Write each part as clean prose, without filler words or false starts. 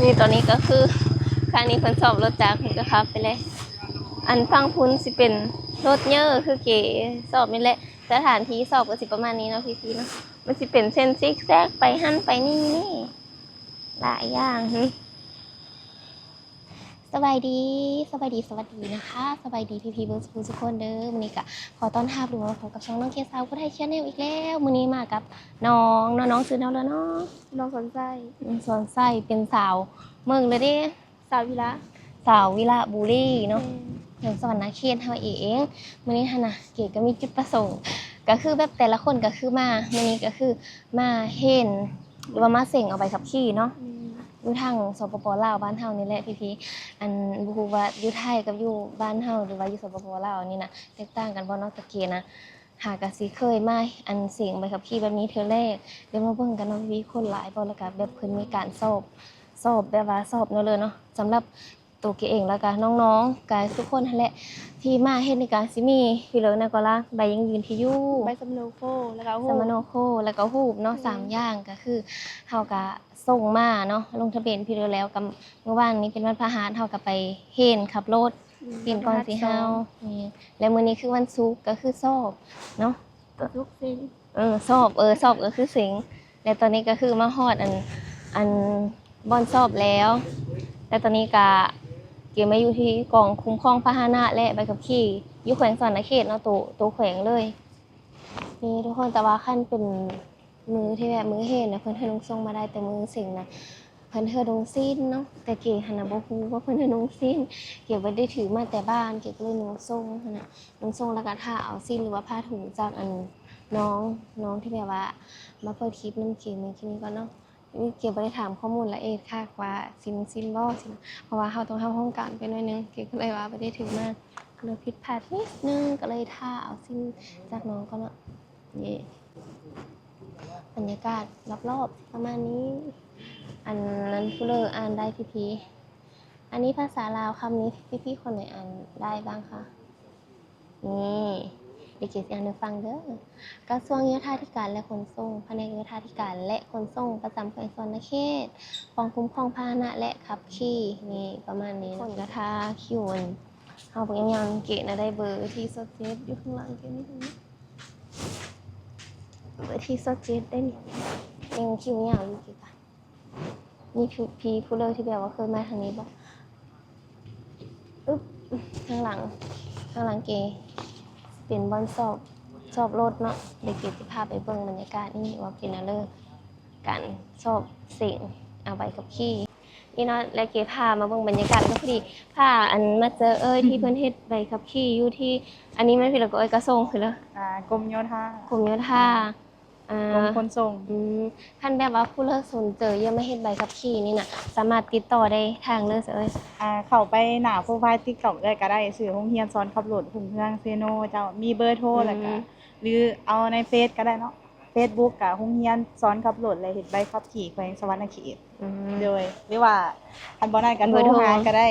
นี่ตอนนี้ก็คือครั้งนี้คนสอบรถจักรก็ขับไปเลยอันฟังพุ้นสิเป็นรถเยอะคือเก๋สอบนี่แหละสถานที่สอบก็สิประมาณนี้เนาะพี่ๆเนาะมันสิเป็นเส้นซิกแซกไปหั่นไปนี่หลายอย่างสบายดีสวัสดีนะคะสบายดีพี่ๆเบิร์ดทุกคนเด้อมื้อนี้ก็ขอต้อนรับทุกคนพบกับช่องน้องเคสาวผู้ไทยชาแนลอีกแล้วมื้อนี้มากับน้องชื่อน้องแล้วเนาะน้องสนใจสวนไส้เป็นสาวเมืองเลยดิสาวิระสาววิระบุรีเนาะอย่างสวรรณเขตเฮาเองมื้อนี้หั่นน่ะเก๋ก็มีจุดประสงค์ก็คือแบบแต่ละคนก็คือมามื้อนี้ก็คือมาเห็นหรือว่ามาเส็งเอาใบขับขี่เนาะอยู่ทางสปป.ลาวบ้านเฮานี่แหละพี่ๆอันบ่ฮู้ว่าอยู่ไทยกับอยู่บ้านเฮาหรือว่าอยู่สปป.ลาวนี่น่ะแตกต่างกันบ่เนาะตะกี้นะหากะสิเคยมาอันเสียงใบขับขี่แบบนี้เทื่อแรกเดี๋ยวมาเบิ่งกันเนาะพี่ๆคนหลายบ่แล้วก็แบบเพิ่นมีการสอบแบบว่าสอบเนาะเลยเนาะสำหรับตัวเกเองแล้วก็น้องๆก็ทุกคนนั่นแหละที่มาเฮ็ดในการสิมีพี่เลิศนะก็ล่ะใบยังยืนที่อยู่ใบสมโนโคแล้วก็สมโนโคแล้วก็ฮูปเนาะ3อย่างก็คือเฮาก็ส่งมาเนาะลงทะเบียนพี่เลิศแล้วกับเมื่อวานนี้เป็นวันพฤหัสเฮาก็ไปเฮ็ดขับรถเปลี่ยนก่อนสิเฮานี่แล้วมื้อนี้คือวันศุกร์ก็คือสอบเนาะทุกสิ่งสอบก็คือสิงแล้วตอนนี้ก็คือมาฮอดอันบอนสอบแล้วแต่ตอนนี้ก็เกี่ยวมาอยู่ที่กองคุ้มครองพาหนะและใบขับขี่อยู่แขวงสวรรณเขตเนาะตัวแขวงเลยนี่ทุกคนแต่ว่าขั้นเป็นมือที่แบบมือเห็นนะเพิ่นเฮ็ดลงส่งมาได้แต่มือสิงนะเพิ่นเฮ็ดลงซีนเนาะแต่เก๋หันน่ะบ่ฮู้ว่าเพิ่นเฮ็ดลงซีนเก๋บ่ได้ถือมาแต่บ้านเก๋ก็เลยลงส่งหั่นน่ะลงส่งแล้วก็ถ้าเอาซีนหรือว่าผ้าถุงจากอันน้องที่แบบว่ามาเปิดคลิปน้ำเก๋ในคลิปนี้ก่อนเนาะเก๋บ่ได้ถามข้อมูลละเอียดค่ะว่าซินบ่สิเพราะว่าเฮาต้องเข้าห้องการไปหน่อยนึงเก๋ก็เลยว่าบ่ได้ถือมาก็เลยผิดพลาดนิดนึงก็เลยถ้าเอาซินจากน้องก่อนเนาะนี่บรรยากาศรอบๆประมาณนี้อันนั้นผู้เลออ่านได้พี่ๆอันนี้ภาษาลาวคำนี้พี่ๆคนไหนอ่านได้บ้างคะนี่เด็กเขียนอ่านให้ฟังเด้อกระทรวงโยธาธิการและขนส่งแผนกโยธาธิการและขนส่งประจำแขวงสวรรณเขตกองคุ้มครองพาหนะและขับขี่นี่ประมาณนี้คนกระทาคิวเฮาเป็นยังเกะนะได้เบอร์ที่สดเจ็ดอยู่ข้างหลังเกะนี่ตรงนี้เบอร์ที่สดเจ็ดได้นี่ยังคิวยาวอยู่กี่ปะนี่พี่ผู้เลิกที่แบบว่าเคยมาทางนี้บ่อึ๊บข้างหลังเกเป็นบอนสอบรถเนาะเด็กเกสิพาไปเบิ่งบรรยากาศนี่ว่าเป็นอะไรการสอบเสียงเอาใบขับขี่นี่เนาะแล้วเกพามาเบิ่งบรรยากาศก็พอดีพาอันมาเจอที่เพิ่นเฮ็ดใบขับขี่อยู่ที่อันนี้มันพี่แล้วก็กระทรวงคือแล้วกรมโยธากรมโยธากรมขนส่งคันแบบว่าผู้เลิกสนเจอยังไม่เฮ็ดใบขับขี่นี่น่ะสามารถติดต่อได้ทางเลิกเข้าไปหน้าโปรไฟล์ TikTok ได้ก็ได้ชื่อโรงเรียนสอนขับรถหุ่นเครื่องเซโนเจ้ามีเบอร์โทรแล้วก็หรือเอาในเฟซก็ได้เนาะ Facebook ก็โรงเรียนสอนขับรถและเฮ็ดใบขับขี่แขวงสวรรณเขตโดยหรือว่าคันบ่นั้นก็โทรหาก็ได้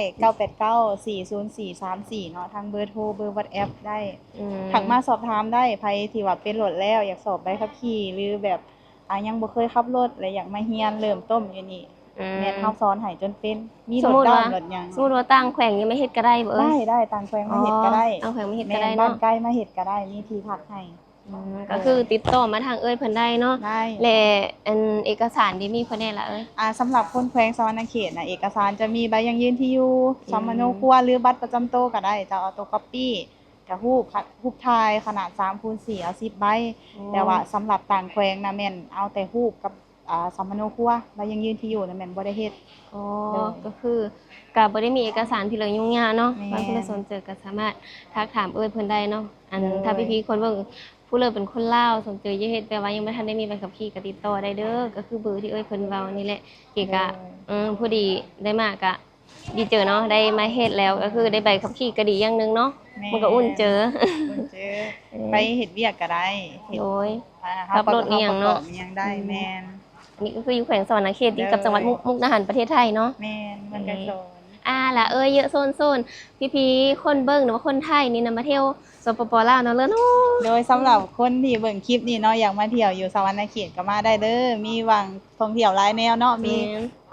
9894044เนาะทางเบอร์โทรเบอร์ WhatsApp ได้ทักมาสอบถามได้ไผที่ว่าเป็นรถแล้วอยากสอบใบขับขี่หรือแบบยังบ่เคยขับรถและอยากมาเรียนเริ่มต้นอยู่นี่แม่นเฮาสอนให้จนเป็นมีรถดำรถหยังสมมุติว่าต่างแขวงยังไม่เฮ็ดก็ได้บ่ได้ต่างแขวงมาเฮ็ดก็ได้ต่างแขวงมาเฮ็ดก็ได้เนาะบ้านใกล้มาเฮ็ดก็ได้มีที่พักให้ก็คือติดต่อมาทางเพิ่นได้เนาะและอันเอกสารที่มีเพิ่นได้ล่ะสำหรับคนแขวงสวรรณเขตน่ะเอกสารจะมีใบยังยืนที่อยู่สมโนครัวหรือบัตรประจำตัวก็ได้จะเอาตัวก๊อปปี้กับรูปถ่ายขนาด 3x4 เอา10ใบแต่ว่าสำหรับต่างแขวงน่ะแม่นเอาแต่รูปกับสมโนครัวใบยังยืนที่อยู่น่ะแม่นบ่ได้เฮ็ดก็คือก็บ่ได้มีเอกสารที่เลยยุ่งยากเนาะบางคนสนใจก็สามารถทักถามเพิ่นได้เนาะอันถ้าพี่ๆคนเบิ่งผู้เลิกเป็นคนลาวสนใจจะเฮ็ดแต่ว่ายังบ่ทันได้มีใบขับขี่ก็ติดต่อได้เด้อก็คือเบอร์ที่เพิ่นเว้านี่แหละเกก็พอดีได้มาก็ดีเจอเนาะได้มาเฮ็ดแล้วก็คือได้ใบขับขี่ก็ดีอย่างนึงเนาะมันก็อุ่นเจอไปเฮ็ดเวียกก็ได้โดยขับรถอีหยังเนาะยังได้แม่นนี่ก็คืออยู่แขวงสวรรณเขตติดกับจังหวัดมุกดาหารประเทศไทยเนาะแม่นมันก็โซนล่ะเยอะโซนพี่ๆคนเบิ่งหรือว่าคนไทยนี่นะมาเที่ยว สปปลาวเนาะเลิศเนาะ โดยสำหรับคนที่เบิ่งคลิปนี้เนาะอยากมาเที่ยวอยู่สวรรณเขตก็มาได้เด้อมีวังท่องเที่ยวหลายแนวเนาะมี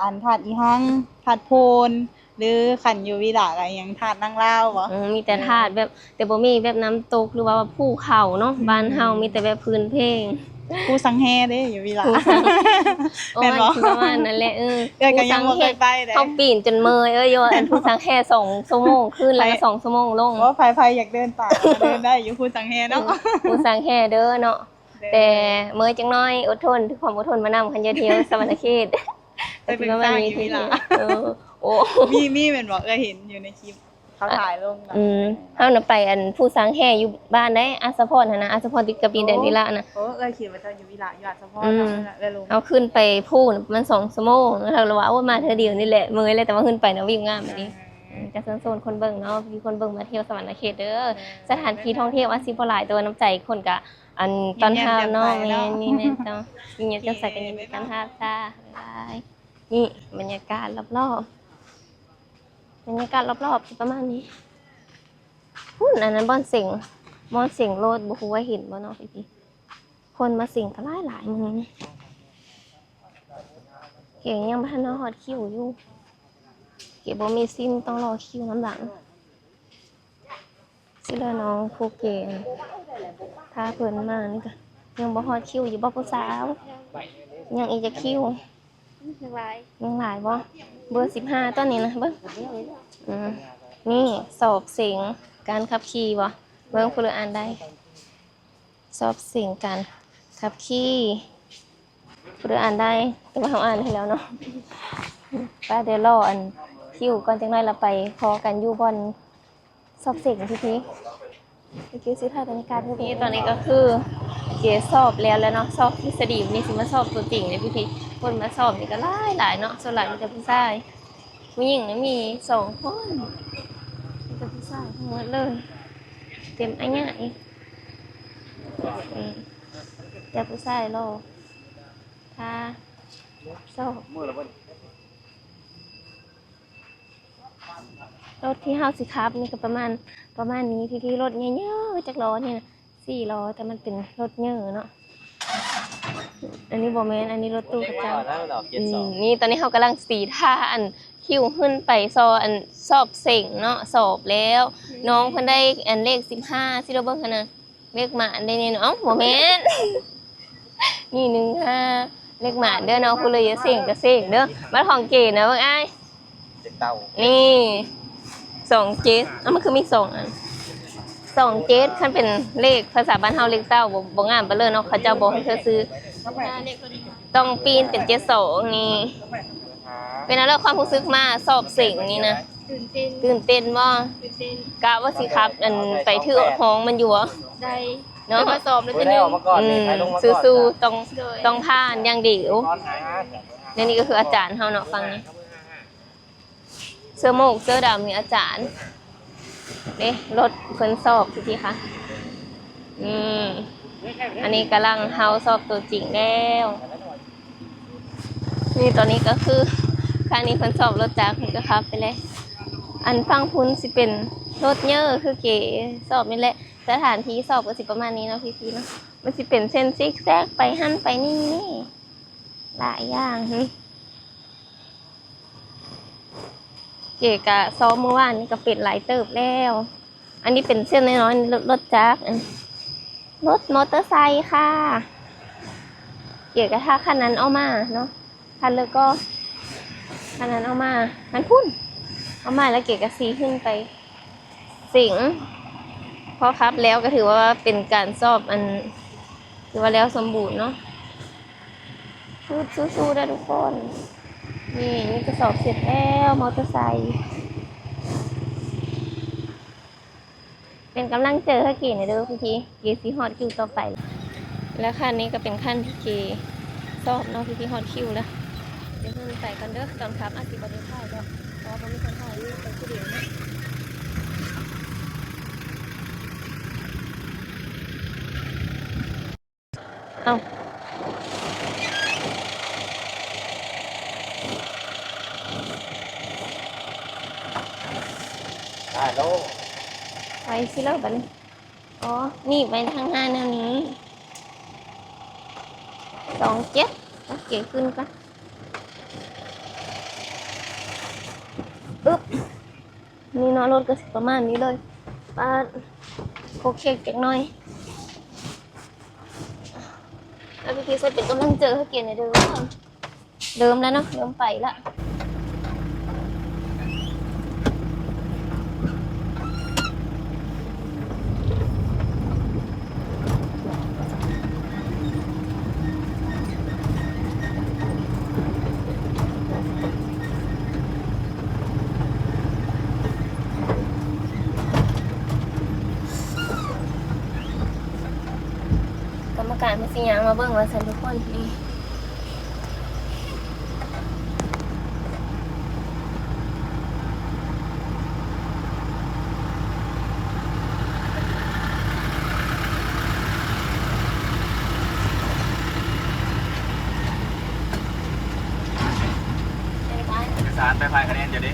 อันธาตุอีหังธาตุโพนหรือขันอยู่วิลาอะไรอย่างธาตุนางลาวบ่ มีแต่ธาตุแบบแต่บ่มีแบบน้ำตกหรือว่าภูเขาเนาะบ้านเฮามีแต่แบบพื้นเพง ผู้สังแฮเด้อยู่วิลา โอ้ แม่นบ่ ประมาณนั้นแหละก็ยังบ่เคยไปเด้ เขาปีนจนเมอยโยอันผู้สังแค่2ชั่วโมงขึ้นแล้วก็2ชั่วโมงลง ว่าไผๆอยากเดินป่าก็เดินได้อยู่ผู้สังแฮเนาะ ผู้สังแค่เด้อเนาะแต่เมื่อยจังน้อยอดทนทุกความอดทนมานำคันจะเที่ยวสวรรณเขต ไปเป็นสร้างอยู่วิลา โอ้ มีแม่นบ่เห็นอยู่ในคลิปเขาถ่ายลงกัน เฮาน่ะไปอันผู้สังแค่อยู่บ้านได้อาสะพรหั่นนะอาสะพรติดกับดินแดนวิลานะ โอ้คิดว่าเจ้าอยู่วิลาอยู่อาสะพร อืม นั่นแหละลง เอาขึ้นไปพูนมัน2ชั่วโมงแล้วเราว่าโอ้มาเธอเดียวนี่แหละเมื่อยเลยแต่ว่าขึ้นไปนะวิวงามแบบนี้จะโซนคนเบิ่งเนาะมีคนเบิ่งมาเที่ยวสวรรณเขตเด้อสถานที่ท่องเที่ยวอาสิบ่หลายตัวน้ำใจคนก็อันตอนหาเนาะแม่นี่แม่เนาะมีเงี้ยจะใส่กันยินดีกันหาจ้าบ๊ายบายนี่บรรยากาศรอบๆบรรยากาศรอบๆสิประมาณนี้พุ่นอันนั้นบ่อนเสียงโลดบ่ฮู้ว่าเห็นบ่เนาะพี่ๆคนมาเสียงก็หลายมื้อนี้ เก๋ยังบ่ทันฮอดคิวอยู่เก๋บ่มีซิมต้องรอคิวน้ำหลังสิเลอน้องผู้เก๋ถ้าเพิ่นมานี่ก็ยังบ่ฮอดคิวอยู่บ่ผู้สาวยังอีกจะคิวยังหลายบ่เบอร์15ตอนนี้นะเบิ่งนี่สอบเสียงการขับขี่บ่เบิ่งผู้เลืออ่านได้สอบเสียงการขับขี่ผู้เลืออ่านได้แต่ว่าเฮาอ่านให้แล้วเนาะป้าเดี๋ยวรออันคิวก่อนจังได๋เราไปพอกันอยู่บ่อนสอบเสียงพี่ๆสิถ่ายบรรยากาศให้พี่ตอนนี้ก็คือเก๋สอบแล้วเนาะสอบทฤษฎีวันนี้สิมาสอบตัวจริงเลยพี่ๆคนมาสอบนี่ก็หลายเนาะส่วนหลายมีแต่ผู้ชายผู้หญิงนะมี2คนมีแต่ผู้ชายทั้งหมดเลยเต็มอันเนี้ยอีกแต่ผู้ชายรอถ้าสอบรถที่เฮาสิครับนี่ก็ประมาณนี้พี่ๆรถเยอะๆจักล้อเนี่ย4ล้อแต่มันเป็นรถเยอะเนาะอันนี้บ่แม่นอันนี้รถตู้ประจำนี่ตอนนี้เฮากำลังสีท่าอันคิวขึ้นไปอันสอบเส็งเนาะสอบแล้ว น้องเพิ่นได้อันเลข15สิเราเบิ่งคั่นน่ะเลขหมาอันได้นี่เนาะบ่แม่น นี่15เลขหมาเด้อเนาะผู้เลยอย่าเสี่ยงก็เสี่ยงเด้อมาของเก๋นะเบิ่งอ้ายนี่27มันคือมี2อัน27คันเป็นเลขภาษาบ้านเฮาเลขเต้าบ่งามไปเลยเนาะเขาเจ้าบ่ให้เธอซื้อต้องปีนเป็น72นี่เป็นอะไรความรู้สึกมาสอบเสิ่งนี่นะตื่นเต้นบ่กะว่าสิครับอันไปถือห้องมันอยู่บ่ได้เนาะมาสอบแล้วจะนึงสู้ๆต้องผ่านอย่างเดียวนี่ก็คืออาจารย์เฮาเนาะฟังนี่เสื้อโมกเสื้อดำนี่อาจารย์นี่รถเพิ่นสอบพี่ๆค่ะนี่อันนี้กำลังเฮาสอบตัวจริงแล้วนี่ตอนนี้ก็คือครั้งนี้เพิ่นสอบรถจักรเพิ่นก็ขับไปเลยอันฟังพุ่นสิเป็นรถเยอะคือเก๋สอบนี่แหละสถานที่สอบก็สิประมาณนี้เนาะพี่ๆเนาะมันสิเป็นเส้นซิกแซกไปหั่นไปนี่หลายอย่างเก๋กะซ้อมเมื่อวานนี่ก็เป็ดหลายเติบแล้วอันนี้เป็นเส้นน้อยๆรถจักรรถมอเตอร์ไซค์ค่ะเก๋กะถ้าคันนั้นเอามาเนาะคันแล้วก็คันนั้นเอามาคันพุ่นเอามาแล้วเก๋กะซีขึ้นไปสิงพอครับแล้วก็ถือว่าเป็นการสอบอันถือว่าแล้วสมบูรณ์เนาะสู้ๆได้ทุกคนนี่ก็สอบเสร็จแล้วมอเตอร์ไซค์เป็นกำลังเจอให้เก๋ในเด้อพี่เก๋สีฮอตคิวต่อไปแล้วขั้นนี้ก็เป็นขั้นที่เก๋สอบเนาะพี่ฮอตคิวแล้วเดี๋ยวเพิ่งไปกันเด้อตอนครับอาทิตย์บริษัทแล้วเพราะว่ามีคนถ่ายรูปไปที่เดียวนะเอาไปสิเลิกบัดนี้ อ๋อนี่ไปทางหน้าแนวนี้27โอเคขึ้นก่อนอึ๊บนี่เนาะรถก็สิประมาณนี้เลยป้าโคเค้กจักหน่อยแล้วพี่ใส่เป็นกำลังเจอให้เกียรติในเดิมแล้วเนาะเริ่มไปละกรรมการมาสิยางมาเบิ่งว่าซั่นทุกคนนี่เป็นไง เอกสารไปพายคะแนนเดี๋ยวดิ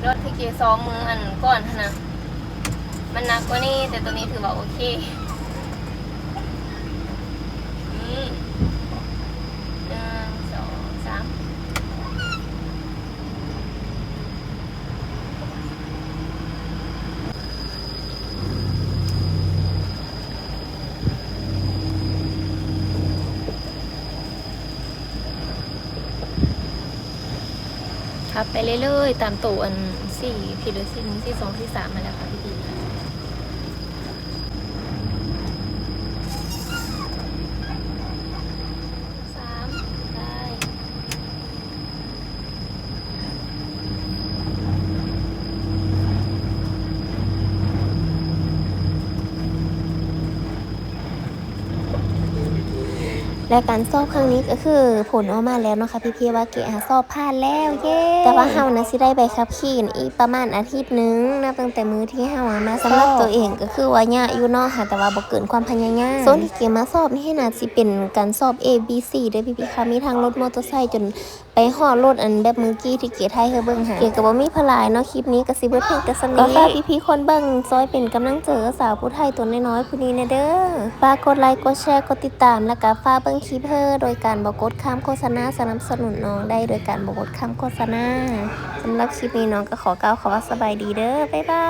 รถที่เกซ้อมมืออันก่อนหั่นนะมันหนักกว่านี้แต่ตัวนี้ถือว่าโอเคนี่1 2 3ครับไปเรื่อยๆตามตัวอัน4ผิดหรือ4 1 4 2 4 3มาแล้วค่ะพี่3ได้ และการสอบครั้งนี้ก็คือผลออกมาแล้วเนาะค่ะพี่ๆว่าเกสอบผ่านแล้วเย้แต่ว่าเฮานะสิได้ใบขับขี่อีกประมาณอาทิตย์นึงนับตั้งแต่มื้อที่เฮามาสำหรับตัวเองก็คือว่ายากอยู่เนาะค่ะแต่ว่าบ่เกินความพยายามส่วนที่เกมาสอบนี่น่าสิเป็นการสอบ A B C เด้อพี่ๆค่ะมีทั้งรถมอเตอร์ไซค์จนไปฮอดรถอันแบบเมื่อกี้ที่เกไทยให้เบิ่งหาเกก็บ่มีพลายเนาะคลิปนี้ก็สิเบิดเพียงแต่ส่ำนี้ก็ฝากพี่ๆคนเบิ่งซอยเป็นกำลังใจสาวผู้ไทยตัวน้อยๆผู้นี้นะเด้อฝากกดไลค์กดแชร์กดติดตามแล้วก็ฝากเบิ่งคลิปโดยการบ่กดคำโฆษณาสนับสนุนน้องได้โดยการบ่กดคำโฆษณาสำหรับคลิปนี้น้องก็ขอกล่าวคำว่าสบายดีเด้อบ๊ายบาย